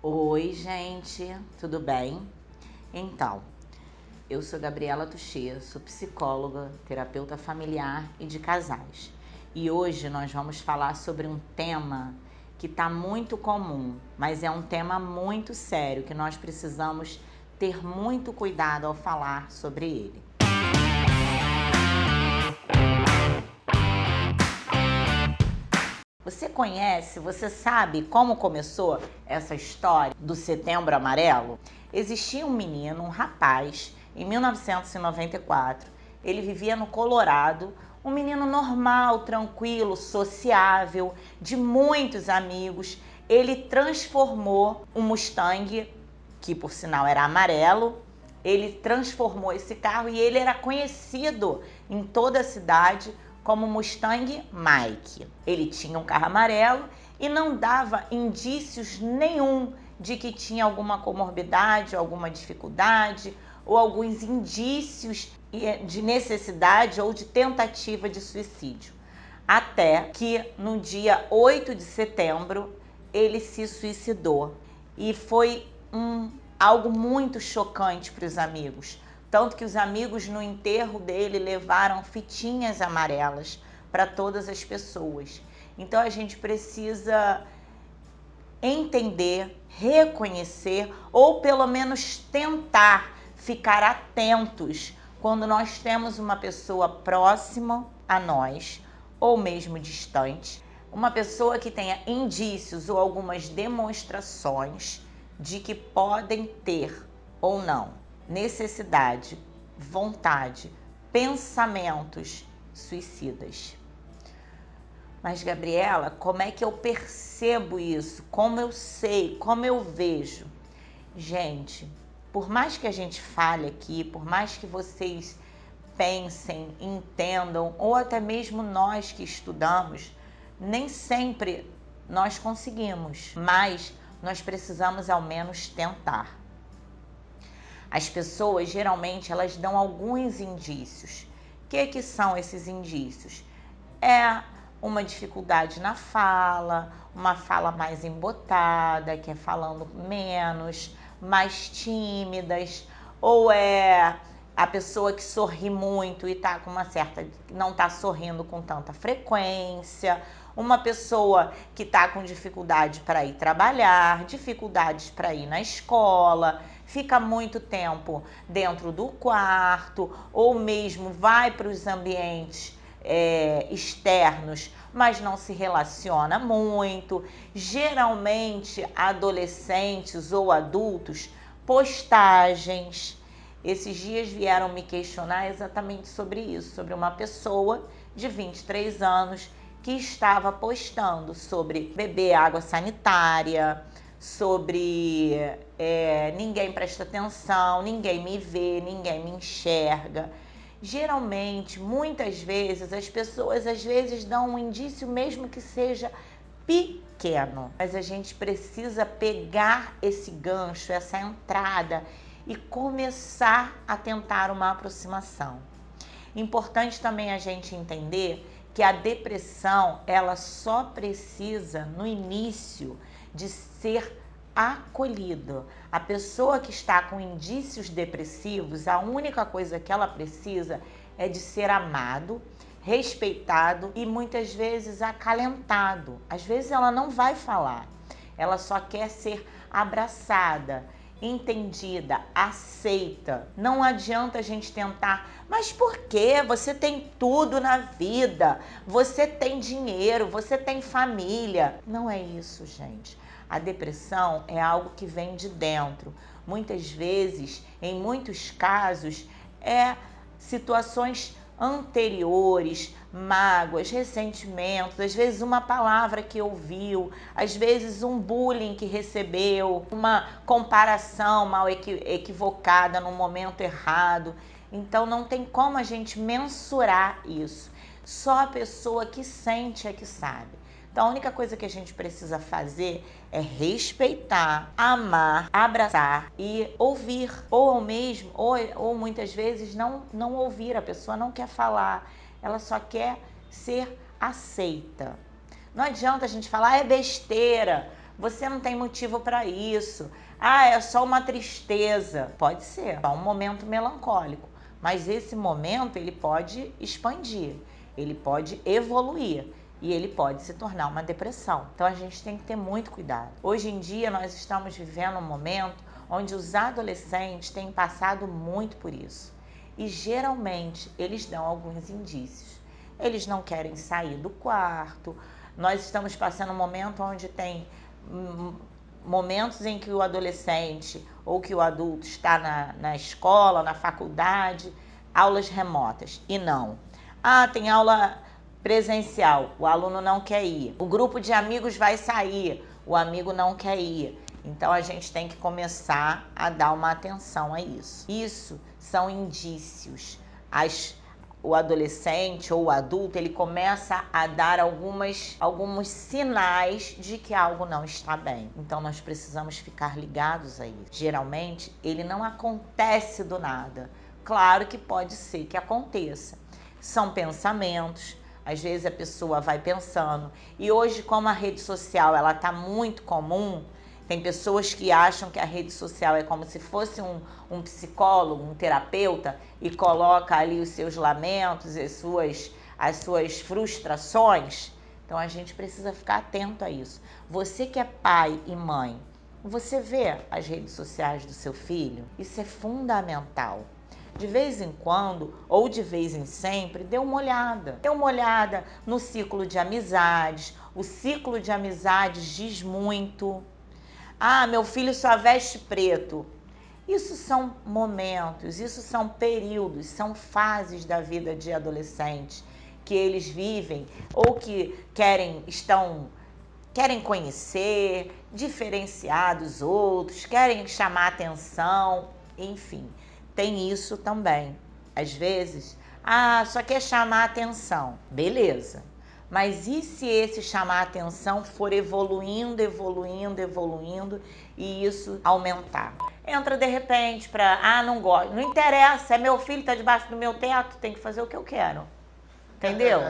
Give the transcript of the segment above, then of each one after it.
Oi, gente, tudo bem? Então, eu sou Gabriela Tuchê, sou psicóloga, terapeuta familiar e de casais. E hoje nós vamos falar sobre um tema que está muito comum, mas é um tema muito sério que nós precisamos ter muito cuidado ao falar sobre ele. Você sabe como começou essa história do Setembro Amarelo? Existia um menino, um rapaz, em 1994. Ele vivia no Colorado, um menino normal, tranquilo, sociável, de muitos amigos. Ele transformou um Mustang, que por sinal era amarelo, ele transformou esse carro e ele era conhecido em toda a cidade como Mustang Mike. Ele tinha um carro amarelo e não dava indícios nenhum de que tinha alguma comorbidade, alguma dificuldade ou alguns indícios de necessidade ou de tentativa de suicídio. Até que no dia 8 de setembro ele se suicidou e foi algo muito chocante para os amigos. Tanto que os amigos no enterro dele levaram fitinhas amarelas para todas as pessoas. Então a gente precisa entender, reconhecer ou pelo menos tentar ficar atentos quando nós temos uma pessoa próxima a nós ou mesmo distante, uma pessoa que tenha indícios ou algumas demonstrações de que podem ter ou não necessidade, vontade, pensamentos suicidas. Mas, Gabriela, como é que eu percebo isso? Como eu sei? Como eu vejo? Gente, por mais que a gente fale aqui, por mais que vocês pensem, entendam, ou até mesmo nós que estudamos, nem sempre nós conseguimos, mas nós precisamos ao menos tentar. As pessoas, geralmente, elas dão alguns indícios. O que são esses indícios? É uma dificuldade na fala, uma fala mais embotada, que é falando menos, mais tímidas, ou é a pessoa que sorri muito e tá com não tá sorrindo com tanta frequência, uma pessoa que tá com dificuldade para ir trabalhar, dificuldades para ir na escola, fica muito tempo dentro do quarto ou mesmo vai para os ambientes externos, mas não se relaciona muito. Geralmente, adolescentes ou adultos, postagens. Esses dias vieram me questionar exatamente sobre isso, sobre uma pessoa de 23 anos que estava postando sobre beber água sanitária, sobre ninguém presta atenção, ninguém me vê, ninguém me enxerga. Geralmente, muitas vezes, as pessoas às vezes dão um indício mesmo que seja pequeno, mas a gente precisa pegar esse gancho, essa entrada e começar a tentar uma aproximação. Importante também a gente entender que a depressão, ela só precisa, no início, de ser acolhido. A pessoa que está com indícios depressivos, a única coisa que ela precisa é de ser amado, respeitado e muitas vezes acalentado. Às vezes ela não vai falar, ela só quer ser abraçada, entendida, aceita. Não adianta a gente tentar, mas por quê? Você tem tudo na vida, você tem dinheiro, você tem família. Não é isso, gente. A depressão é algo que vem de dentro. Muitas vezes, em muitos casos, situações anteriores, mágoas, ressentimentos, às vezes uma palavra que ouviu, às vezes um bullying que recebeu, uma comparação mal equivocada no momento errado. Então não tem como a gente mensurar isso. Só a pessoa que sente é que sabe. Então a única coisa que a gente precisa fazer é respeitar, amar, abraçar e ouvir. Ou muitas vezes não ouvir, a pessoa não quer falar, ela só quer ser aceita. Não adianta a gente falar, é besteira, você não tem motivo para isso. Ah, é só uma tristeza. Pode ser, é um momento melancólico, mas esse momento ele pode expandir, ele pode evoluir e ele pode se tornar uma depressão. Então a gente tem que ter muito cuidado. Hoje em dia nós estamos vivendo um momento onde os adolescentes têm passado muito por isso. E geralmente eles dão alguns indícios. Eles não querem sair do quarto. Nós estamos passando um momento onde tem momentos em que o adolescente ou que o adulto está na escola, na faculdade, aulas remotas. E não. Ah, tem aula presencial, o aluno não quer ir. O grupo de amigos vai sair, o amigo não quer ir. Então a gente tem que começar a dar uma atenção a isso. Isso são indícios. O adolescente ou o adulto, ele começa a dar alguns sinais de que algo não está bem. Então nós precisamos ficar ligados a isso. Geralmente, ele não acontece do nada. Claro que pode ser que aconteça. São pensamentos. Às vezes a pessoa vai pensando. E hoje, como a rede social ela está muito comum, tem pessoas que acham que a rede social é como se fosse um psicólogo, um terapeuta, e coloca ali os seus lamentos, as suas frustrações. Então a gente precisa ficar atento a isso. Você que é pai e mãe, você vê as redes sociais do seu filho? Isso é fundamental. De vez em quando, ou de vez em sempre, dê uma olhada. Dê uma olhada no ciclo de amizades. O ciclo de amizades diz muito. Ah, meu filho só veste preto. Isso são momentos, isso são períodos, são fases da vida de adolescente que eles vivem ou que querem conhecer, diferenciar dos outros, querem chamar atenção, enfim, tem isso também. Às vezes, só quer chamar atenção, beleza. Mas e se esse chamar a atenção for evoluindo e isso aumentar? Entra de repente para, não gosto, não interessa, é meu filho, tá debaixo do meu teto, tem que fazer o que eu quero. Entendeu?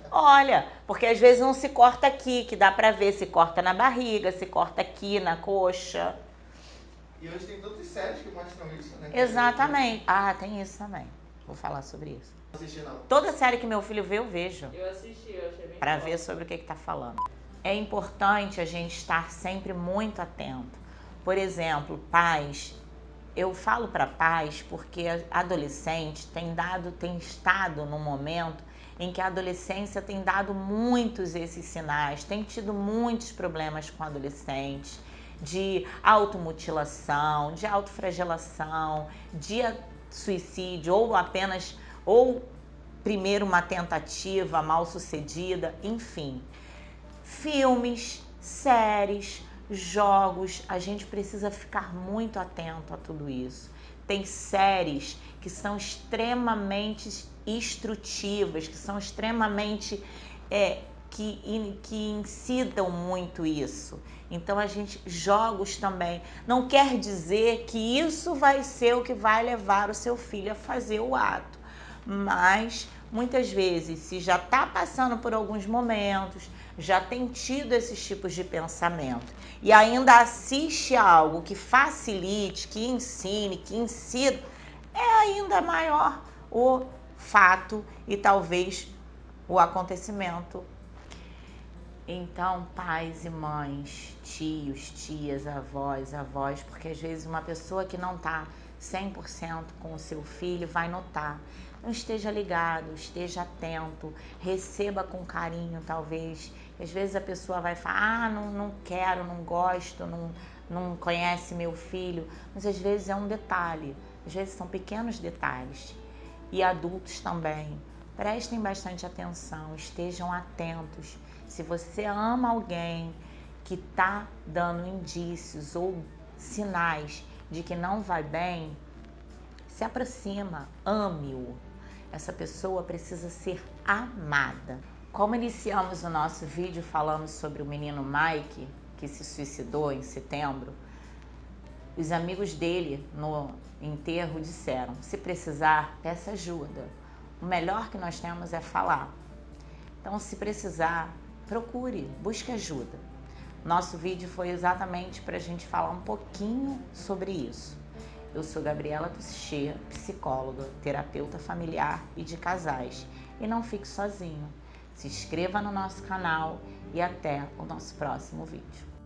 Olha, porque às vezes não se corta aqui, que dá pra ver, se corta na barriga, se corta aqui na coxa. E hoje tem tantas séries que mostram isso, né? Exatamente. Tem isso também. Vou falar sobre isso. Não assisti, não. Toda série que meu filho vê, eu vejo. Eu assisti, eu achei bem Para legal. ver sobre o que tá falando. É importante a gente estar sempre muito atento. Por exemplo, pais. Eu falo para pais porque adolescente tem estado num momento em que a adolescência tem dado muitos esses sinais, tem tido muitos problemas com adolescentes, de automutilação, de autoflagelação, de suicídio, ou primeiro uma tentativa mal sucedida, enfim. Filmes, séries, jogos, a gente precisa ficar muito atento a tudo isso. Tem séries que são extremamente instrutivas, que são extremamente que incitam muito isso. Então jogos também. Não quer dizer que isso vai ser o que vai levar o seu filho a fazer o ato, mas muitas vezes, se já está passando por alguns momentos, já tem tido esses tipos de pensamento e ainda assiste a algo que facilite, que ensine, que incida, é ainda maior o fato e talvez o acontecimento. Então, pais e mães, tios, tias, avós, porque às vezes uma pessoa que não está 100% com o seu filho vai notar. Então esteja ligado, esteja atento, receba com carinho talvez. Às vezes a pessoa vai falar, não quero, não gosto, não conhece meu filho. Mas às vezes é um detalhe, às vezes são pequenos detalhes. E adultos também. Prestem bastante atenção, estejam atentos. Se você ama alguém que está dando indícios ou sinais de que não vai bem, se aproxima, ame-o. Essa pessoa precisa ser amada. Como iniciamos o nosso vídeo falando sobre o menino Mike, que se suicidou em setembro, os amigos dele no enterro disseram, se precisar, peça ajuda. O melhor que nós temos é falar. Então, se precisar, procure, busque ajuda. Nosso vídeo foi exatamente para a gente falar um pouquinho sobre isso. Eu sou Gabriela Tussichê, psicóloga, terapeuta familiar e de casais. E não fique sozinho. Se inscreva no nosso canal e até o nosso próximo vídeo.